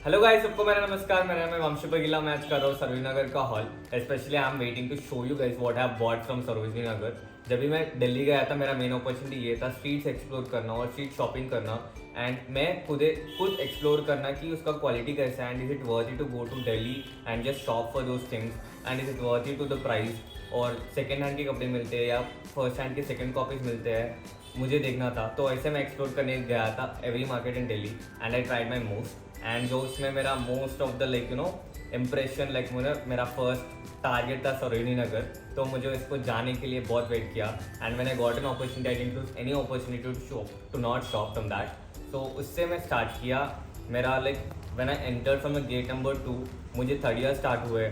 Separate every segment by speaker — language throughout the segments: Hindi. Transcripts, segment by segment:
Speaker 1: हेलो गाइस, सबको मेरा नमस्कार। मेरा नाम है वंशी पगीला। मैं आज कर रहा हूँ सरोजनी नगर का haul. Specially I am waiting to show you guys what I have bought from Sarojini Nagar. जब भी मैं दिल्ली गया था, मेरा मेन अपॉर्चुनिटी ये था स्ट्रीट्स एक्सप्लोर करना और स्ट्रीट शॉपिंग करना एंड मैं खुद एक्सप्लोर करना कि उसका क्वालिटी कैसा है and is it worthy to go to Delhi and just shop for those things and is it worthy to the price. और सेकेंड हैंड के कपड़े मिलते हैं या फर्स्ट हैंड के सेकेंड कॉपीज मिलते हैं, मुझे देखना था। तो ऐसे मैं एक्सप्लोर करने गया था every market in Delhi and I tried my most. And जो उसमें मेरा मोस्ट ऑफ द इम्प्रेशन मेरा फर्स्ट टारगेट था सरोजनी नगर। तो मुझे इसको जाने के लिए बहुत वेट किया एंड मैंने got an opportunity, I didn't lose any opportunity to not shop from that. So उससे मैं स्टार्ट किया मेरा when I enter from the gate number 2, मुझे थर्ड ईयर स्टार्ट हुए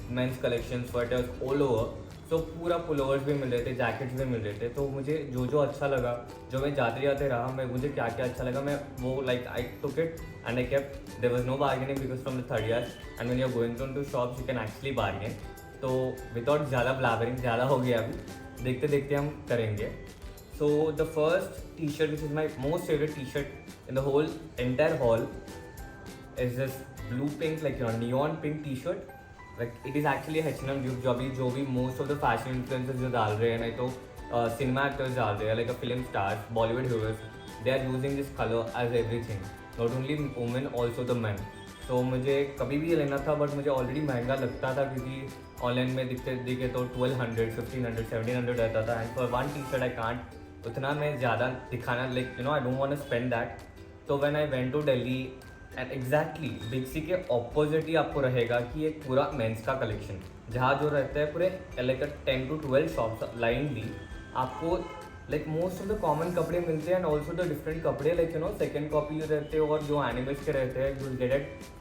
Speaker 1: men's collection sweaters all over. तो पूरा पुलोवर्स भी मिल रहे थे, जैकेट्स भी मिल रहे थे। तो मुझे जो अच्छा लगा, जो मैं जाते जाते रहा, मुझे क्या क्या अच्छा लगा, मैं वो I took it and I kept. There was no bargaining because from the third year and when you are going to shops you can actually bargain. तो विदाउट ज़्यादा ब्लैबरिंग, ज़्यादा हो गया अभी, देखते देखते हम करेंगे। So the first T shirt which is my most favourite T shirt in the whole entire haul is this blue pink neon pink T shirt. It is actually H&M जो भी most of the fashion influencers जो डाल रहे हैं, नहीं तो सिनेमा एक्टर्स डाल रहे हैं, like film stars, Bollywood heroes, they are using this colour as everything, not only women also the man. तो मुझे कभी भी ये लेना था, बट मुझे ऑलरेडी महंगा लगता था क्योंकि ऑनलाइन में दिखे तो 1200, 1500, 1700 रहता था। And for one T shirt I can't उतना मैं ज़्यादा दिखाना, I don't want to spend that. तो when I went to Delhi and exactly big C के ऑपोजिट ही आपको रहेगा कि एक पूरा मेंस का कलेक्शन, जहाँ जो रहता है पूरे 10 to 12 शॉप्स लाइनली आपको मोस्ट ऑफ द कॉमन कपड़े मिलते हैं एंड ऑल्सो द डिफरेंट कपड़े सेकेंड कॉपी रहते हैं और जो एनिमल्स के रहते हैं you get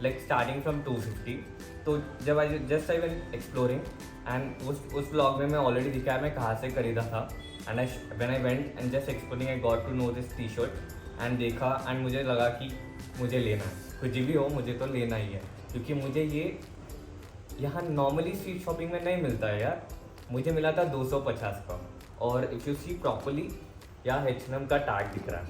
Speaker 1: it starting from 250। तो जब आई वेन एक्सप्लोरिंग एंड उस ब्लॉग में मैं ऑलरेडी दिखाया मैं कहाँ से खरीदा था and when I went and just exploring I got to know this T shirt and देखा एंड मुझे लगा कि मुझे लेना है, कुछ भी हो मुझे तो लेना ही है क्योंकि मुझे ये यहाँ नॉर्मली स्ट्रीट शॉपिंग में नहीं मिलता है यार। मुझे मिला था 250 का और इफ़ यू सी प्रॉपरली यहाँ H&M का टैग दिख रहा है।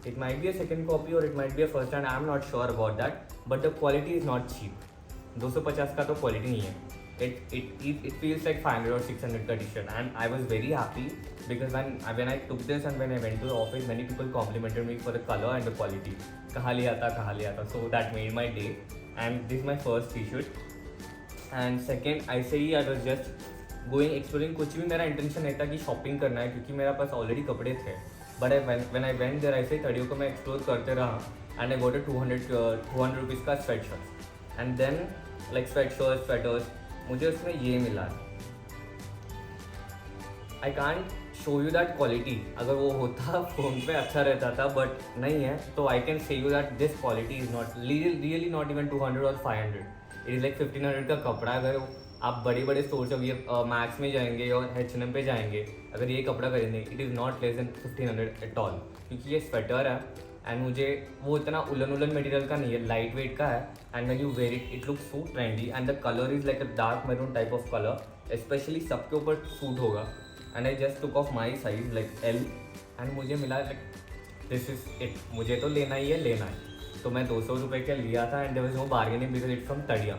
Speaker 1: It might be a second copy और it might be a first hand, I am not sure about that, but the quality is not cheap. 250 का तो क्वालिटी नहीं है। It feels like 500 or 600 का t-shirt and I was very happy because when I took this and when I went to the office, many people complimented me for the color and the quality. कहाँ लिया था, so that made my day and this is my first t-shirt and second ऐसे ही I was just going exploring। कुछ भी मेरा इंटेंशन नहीं था कि शॉपिंग करना है क्योंकि मेरा पास ऑलरेडी कपड़े थे, but when I went there ऐसे ही थर्डियों को मैं एक्सप्लोर करते रहा and I got a 200 rupees का sweat shirt and then sweaters मुझे उसमें ये मिला। I can't show you that quality, अगर वो होता फ़ोन पे अच्छा रहता था बट नहीं है। तो I can say you that this quality is not really not even 200 और 500, इट इज़ 1500 का कपड़ा। अगर आप बड़े बड़े स्टोर जब ये मैक्स में जाएंगे और H&M पे जाएंगे, अगर ये कपड़ा खरीदेंगे it is not less than 1500 at all, क्योंकि ये स्वेटर है एंड मुझे वो इतना उलन मटेरियल का नहीं है, लाइट वेट का है and when you wear it looks so trendy and the colour is like a dark maroon type of colour, specially सबके ऊपर सूट होगा। And I just took of my size L and मुझे मिला दिस इज इट, मुझे तो लेना ही है। तो मैं 200 रुपये का लिया था and there was no bargaining because it's from तड़िया।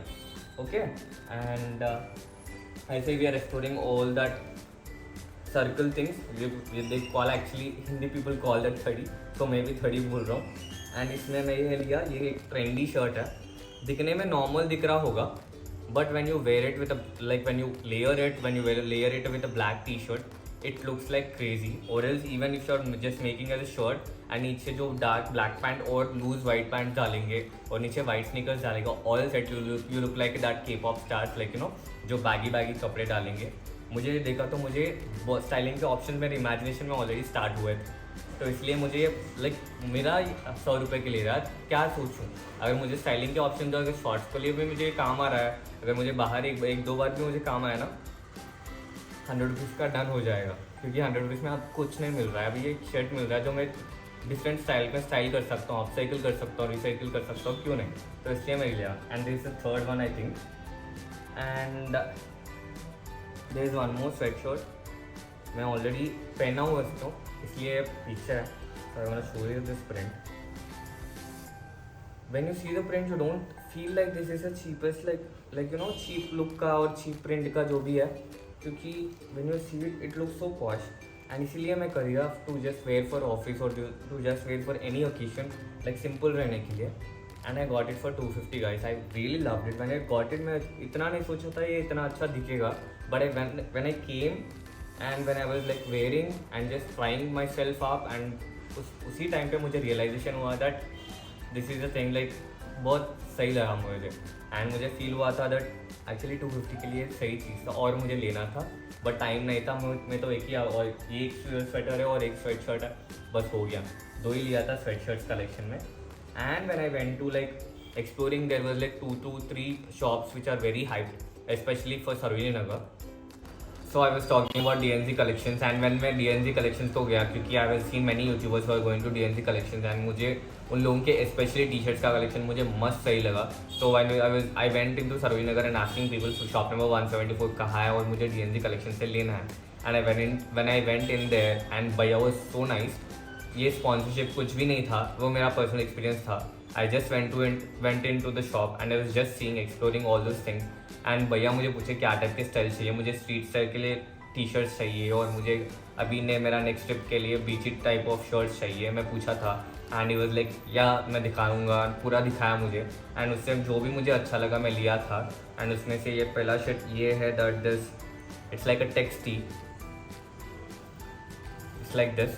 Speaker 1: ओके एंड ऐसे we are exploring all that circle things, they call actually Hindi people call that 30, तो मैं भी 30 बोल रहा हूँ। एंड इसमें मैं ये लिया, ये एक ट्रेंडी शर्ट है, दिखने में नॉर्मल दिख रहा होगा but when you wear it with when you layer it with a black T shirt it looks like crazy. और else even if you are just making as a shirt and नीचे जो डार्क ब्लैक पैंट और लूज वाइट पैंट डालेंगे और नीचे वाइट स्नीकर्स डालेगा, all set you look like that के पॉप स्टार्स, जो बैगी कपड़े डालेंगे। मुझे देखा तो मुझे स्टाइलिंग के ऑप्शन मेरे इमेजिनेशन में ऑलरेडी स्टार्ट हुए थे, तो इसलिए मुझे मेरा 100 रुपये के ले रहा है, क्या सोचूं। अगर मुझे स्टाइलिंग के ऑप्शन, तो अगर शॉर्ट्स के लिए भी मुझे काम आ रहा है, अगर मुझे बाहर एक दो बार भी मुझे काम आया ना, 100 रुपीज़ का डन हो जाएगा क्योंकि 100 रुपीज़ में आपको कुछ नहीं मिल रहा है। अभी एक शर्ट मिल रहा है जो मैं डिफरेंट स्टाइल में स्टाइल कर सकता हूँ, अपसाइकिल कर सकता हूँ, रिसाइकिल कर सकता हूँ, क्यों नहीं। तो इसलिए मैं लिया and this is the third one I think and there is one more sweat shirt. मैं ऑलरेडी पहना हुआ इसको, इसलिए पीछे है, so I want to show you this print। when you see the print you don't feel like this is a cheapest like you know cheap look का और cheap print का जो भी है, क्योंकि when you see it it looks so posh and इसीलिए मैं खरीदा to just wear for office or to just wear for any occasion like simple रहने के लिए, and I got it for 250 guys. I really loved it when I got it. मैं इतना नहीं सोचा था ये इतना अच्छा दिखेगा, but when I came and when I was like wearing and just trying myself up and उसी टाइम पे मुझे रियलाइजेशन हुआ that this is a thing like बहुत सही लगा मुझे, एंड मुझे फील हुआ था दैट एक्चुअली 250 के लिए सही चीज़ था और मुझे लेना था, बट टाइम नहीं था। मैं तो एक ही और एक स्वेटर है और एक स्वेट शर्ट है, बस हो गया, 2 ही लिया था स्वेट शर्ट्स कलेक्शन में। And when I went to like exploring there was like 2 to 3 shops which are very hyped specially for Sarojini Nagar. So I was talking about DNZ collections, and when मैं DNZ collections तो गया क्योंकि I have seen many YouTubers who are going to DNZ collections, and मुझे उन लोगों के स्पेशली टी शर्ट्स का कलेक्शन मुझे मस्त सही लगा। तो I went into Sarojini Nagar and asking people to shop number 174 कहाँ है और मुझे DNZ collection से लेना है। And when I went in there and भैया was so nice, ये स्पॉन्सरशिप कुछ भी नहीं था, वो मेरा पर्सनल एक्सपीरियंस था। I just went into the shop and I was just seeing, exploring all those things. And भैया मुझे पूछे क्या टाइप के स्टाइल चाहिए, मुझे स्ट्रीट स्टाइल के लिए टी शर्ट्स चाहिए और मुझे अभी ने मेरा नेक्स्ट ट्रिप के लिए बीची टाइप ऑफ शर्ट्स चाहिए, मैं पूछा था। एंड ही वाज लाइक या मैं दिखाऊंगा, पूरा दिखाया मुझे, एंड उससे जो भी मुझे अच्छा लगा मैं लिया था। एंड उसमें से ये पहला शर्ट ये है that this it's like a टेक्स टी, it's like this,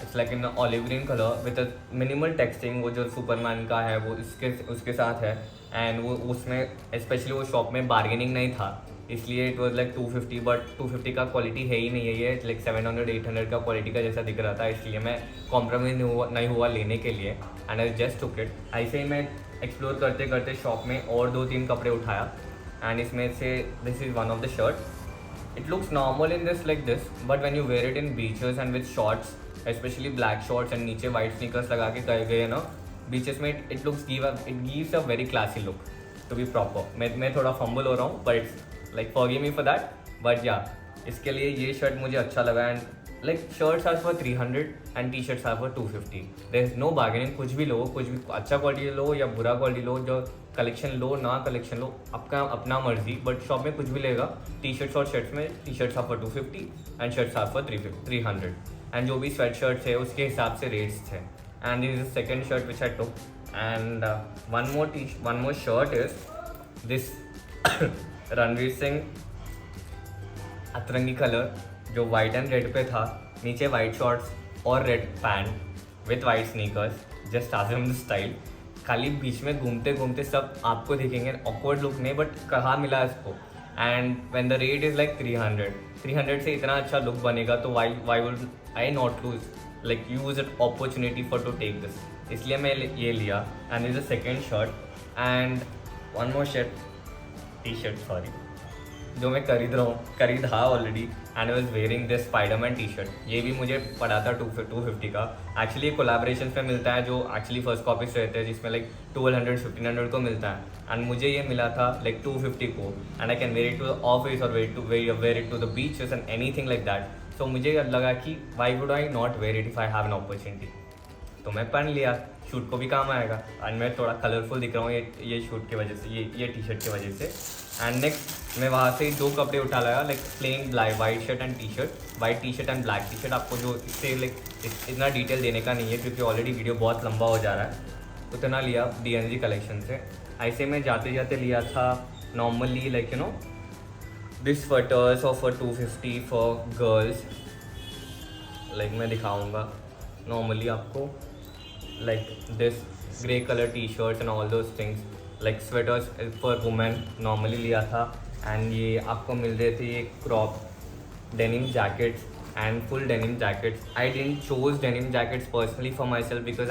Speaker 1: it's like in olive green colour with a minimal texting, वो जो सुपरमैन का है वो उसके साथ है। एंड वो उसमें स्पेशली वो शॉप में बार्गेनिंग नहीं था, इसलिए इट वाज लाइक 250, बट 250 का क्वालिटी है ही नहीं है, ये लाइक 700-800 का क्वालिटी का जैसा दिख रहा था, इसलिए मैं कॉम्प्रोमाइज़ नहीं हुआ लेने के लिए। And I just took it. ऐसे ही मैं एक्सप्लोर करते करते शॉप में और 2-3 कपड़े उठाया, एंड इसमें से this is one of the shirt. It looks normal in this like this, but when you wear it in beaches and with shorts specially black shorts and नीचे वाइट स्नीकर्स लगा के गए ना बीचेस में, it gives a very classy look to be proper. मैं थोड़ा फंबल हो रहा हूँ, but it's like forgive me for that, but या इसके लिए ये शर्ट मुझे अच्छा लगा। And like shirts are for 300 and T shirts are for 250। There is no bargaining, कुछ भी लो, कुछ भी अच्छा क्वालिटी लो या बुरा क्वालिटी लो, जो कलेक्शन लो ना कलेक्शन लो, आपका अपना मर्जी, बट शॉप में कुछ भी लेगा। टी शर्ट्स और शर्ट्स में T shirts are for 250 and shirts are for 300, and जो भी स्वेट शर्ट्स है उसके हिसाब से रेट्स थे। And this is the second shirt which I took, and one more shirt is this Ranveer Singh अतरंगी कलर जो वाइट एंड रेड पे था, नीचे वाइट शॉर्ट्स और red pant with white sneakers, just Azam style. खाली बीच में घूमते घूमते सब आपको दिखेंगे, ऑकवर्ड लुक नहीं, बट कहाँ मिला इसको। And when the rate is like 300 से इतना अच्छा लुक बनेगा, तो why would I not lose like use it opportunity for to take this, इसलिए मैं ये लिया। And is the second shirt and one more T shirt sorry, जो मैं खरीदा already, and I was wearing this Spiderman T shirt. ये भी मुझे पड़ा था 250 का। एक्चुअली कोलैबोरेशन में मिलता है, जो एक्चुअली फर्स्ट कॉपीज रहते हैं जिसमें लाइक 1200-1500 को मिलता है, एंड मुझे ये मिला था लाइक 250 को। And I can wear it to the office और wear it to the beaches and anything like that. So मुझे लगा कि why would I not wear it if I have an opportunity, तो मैं पहन लिया, शूट को भी काम आएगा। एंड मैं थोड़ा कलरफुल दिख रहा हूँ ये शूट की वजह से, ये टी शर्ट की वजह से। एंड नेक्स्ट मैं वहाँ से 2 कपड़े उठा लाया, like plain white shirt and T shirt, white T shirt and black T shirt. आपको जो इससे लाइक इतना डिटेल देने का नहीं है क्योंकि ऑलरेडी वीडियो बहुत लंबा हो जा रहा है, उतना लिया DNZ कलेक्शन से। ऐसे में जाते जाते लिया था normally like you no this sweaters of 250 for girls, like मैं दिखाऊंगा नॉर्मली आपको, like this grey colour T shirts and all those things, like sweaters for women normally लिया था। एंड ये आपको मिल रहे थे ये crop denim jackets and full denim jackets. I didn't chose denim jackets personally for my self because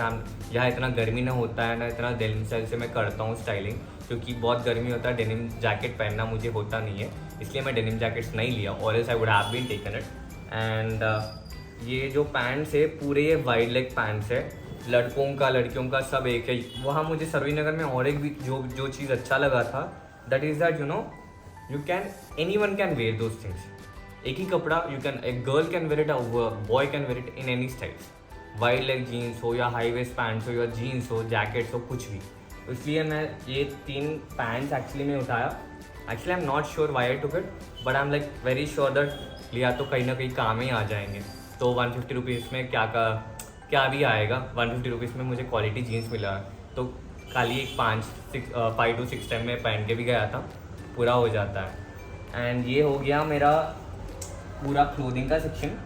Speaker 1: यहाँ इतना गर्मी ना होता है ना इतना डेनिम स्टाइल से मैं करता हूँ स्टाइलिंग, क्योंकि बहुत गर्मी होता है, डेनिम जैकेट पहनना मुझे होता नहीं है, इसलिए मैं डेनिम जैकेट्स नहीं लिया, और else I would have been taken it. And ये जो पैंट्स है पूरे ये वाइड लेग पैंट्स है, लड़कों का लड़कियों का सब एक है। वहाँ मुझे सरोजिनी नगर में और एक भी जो चीज़ अच्छा लगा था, that is that you know you can anyone can wear those things. एक ही कपड़ा a girl can wear it, a boy can wear it in any styles. Wide leg jeans हो या हाई वेस्ट पैंट्स हो या जीन्स हो, जैकेट्स हो, कुछ भी। इसलिए मैं ये 3 पैंट्स एक्चुअली में उठाया। Actually I am not sure why I took it, but I am like very sure that लिया तो कहीं ना कहीं काम ही आ जाएंगे। तो 150 रुपीज़ में क्या भी आएगा। 150 रुपीज़ में मुझे क्वालिटी जीन्स मिला, तो खाली एक 5 to 6 टाइम में पहन के भी गया था, पूरा हो जाता है। एंड ये हो गया मेरा पूरा क्लोथिंग का सेक्शन।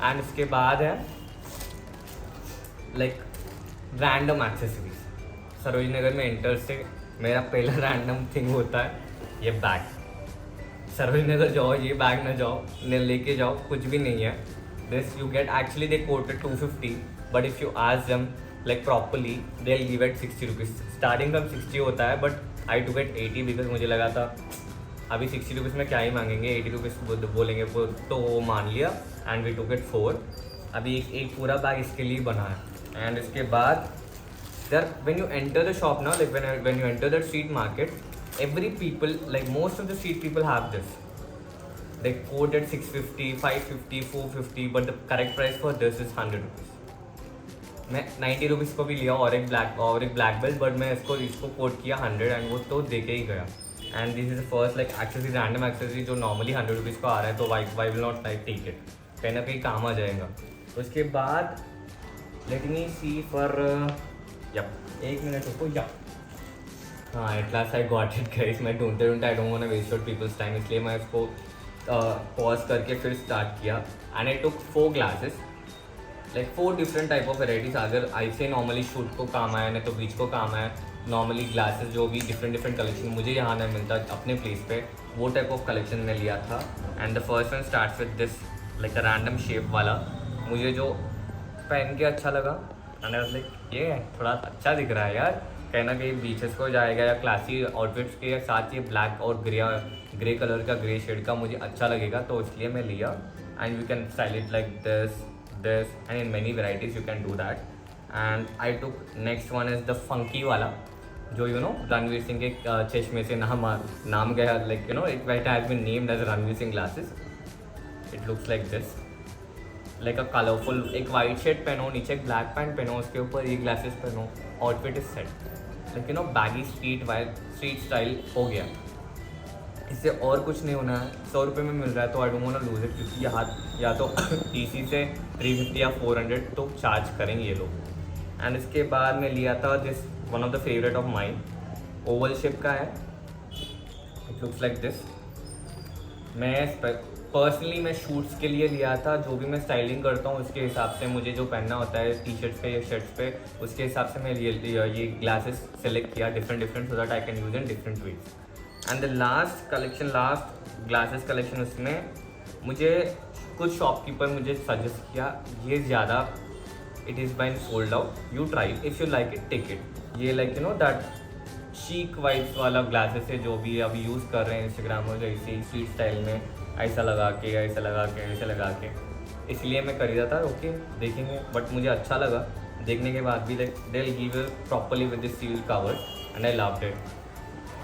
Speaker 1: एंड इसके बाद है like random accessories. Sarojini Nagar में एंटर से मेरा पहला रैंडम थिंग होता है ये बैग। सरोजनी नगर जाओ, ये बैग ना जाओ, न लेके जाओ, कुछ भी नहीं है। This you get actually they quoted 250, but if you ask them like properly they will give it 60 rupees. Starting from 60 होता है, but I to get 80 because मुझे लगा था अभी 60 रुपीज़ में क्या ही मांगेंगे, 80 रुपीज़ बोलेंगे तो वो मान लिया। And we to get 4। अभी एक पूरा बैग इसके लिए बना है। एंड इसके बाद there when you enter the shop now, like when you enter the street market, every people, like most of the street people have this, they quote at 650, 550, 450, but the correct price for this is 100 rupees. मैं 90 रुपीज़ को भी लिया और एक ब्लैक बेल्ट, बट मैं इसको कोट किया 100 एंड वो तो दे के ही गया। And this is the first like accessory, random accessory जो नॉर्मली 100 रुपीज़ को आ रहा है, तो why will not like take it, कहीं ना कहीं काम आ जाएगा। उसके बाद लेट मी सी फॉर एक मिनट रुको। हाँ, at last I got it guys. मैं ढूंढते I don't want to waste your people's time, इसलिए मैं इसको पॉज करके फिर स्टार्ट किया। And I took 4 glasses, like 4 different type of varieties. अगर ऐसे नॉर्मली शूट को काम आया, नहीं तो बीच को काम आया, नॉर्मली ग्लासेस जो भी डिफरेंट कलेक्शन मुझे यहाँ नहीं मिलता अपने प्लेस पे, वो टाइप ऑफ कलेक्शन में लिया था। And the first one start with this like a random shape वाला, मुझे जो पहन के अच्छा लगा। एंड आई वाज लाइक ये थोड़ा अच्छा दिख रहा है यार, कहीं ना कहीं बीचेस को जाएगा या क्लासी आउटफिट्स के साथ ये ब्लैक और ग्रे कलर का, ग्रे शेड का मुझे अच्छा लगेगा, तो इसलिए मैं लिया। And you can style it like this and in many varieties you can do that. And I took next one is the funky वाला, जो यू नो रणवीर सिंह के चश्मे से नाम गया, like you know it has been named as Ranveer Singh glasses. It looks like this, like a colourful, एक वाइट शर्ट पहनो, नीचे एक ब्लैक पैंट पहनो, उसके ऊपर ये ग्लासेस पहनो, outfit is set, like you no baggy street style हो गया। इससे और कुछ नहीं होना है। 100 रुपये में मिल रहा है, तो I don't want to lose it, क्योंकि या तो टीसी से 350 या 400 तो चार्ज करेंगे ये लोग। एंड इसके बाद मैं लिया था this one of the favourite of mine, Oval shape का है, इट लुक्स लाइक दिस। मैं पर्सनली मैं शूट्स के लिए लिया था, जो भी मैं स्टाइलिंग करता हूँ उसके हिसाब से मुझे जो पहनना होता है टी शर्ट्स पे या शर्ट्स पे, उसके हिसाब से मैं ये ग्लासेस सेलेक्ट किया different so that I can use in different ways. And the last glasses collection, उसमें मुझे कुछ शॉपकीपर मुझे सजेस्ट किया, ये ज़्यादा it is being sold out, you try if you like it take it. ये like you know that chic vibes वाला ग्लासेस है, जो भी अभी यूज़ कर रहे हैं इंस्टाग्राम और जैसे ही स्ट्रीट स्टाइल में ऐसा लगा के, इसलिए मैं खरीदा था। ओके देखेंगे, बट मुझे अच्छा लगा देखने के बाद भी, like they will give properly with this seal cover and I loved it.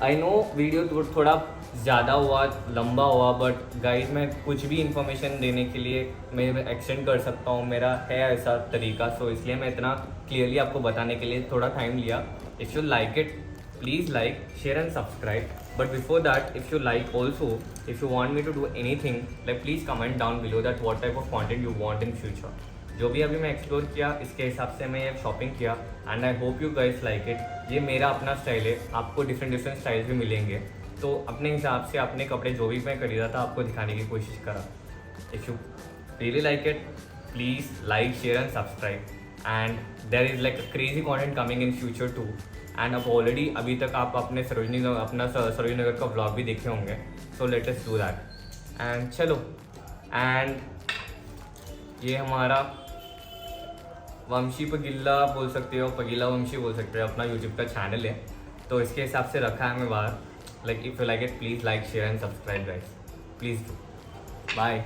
Speaker 1: I know video थोड़ा ज़्यादा हुआ, लंबा हुआ, बट गाइस मैं कुछ भी इंफॉर्मेशन देने के लिए मैं एक्सटेंड कर सकता हूँ, मेरा है ऐसा तरीका, सो इसलिए मैं इतना क्लियरली आपको बताने के लिए थोड़ा टाइम लिया। If you like it please like, share and subscribe. But before that, if you like also, if you want me to do anything, like please comment down below that what type of content you want in future. जो भी अभी मैं एक्सप्लोर किया, इसके हिसाब से मैं ये शॉपिंग किया and I hope you guys like it. ये मेरा अपना स्टाइल है, आपको डिफरेंट स्टाइल्स भी मिलेंगे, तो अपने हिसाब से अपने कपड़े जो भी मैं खरीदा था आपको दिखाने की कोशिश करा। If you really like it, please like, share and subscribe. And there is like a crazy content coming in future too. And अब ऑलरेडी अभी तक आप अपने सरोजनी नगर का व्लॉग भी देखे होंगे, so let us do that. And चलो, एंड ये हमारा वंशी पगीला बोल सकते हो, पगीला वंशी बोल सकते हो, अपना यूट्यूब का चैनल है, तो इसके हिसाब से रखा है मैं बाहर। Like if you like it, please like, share and subscribe guys, please do. Bye.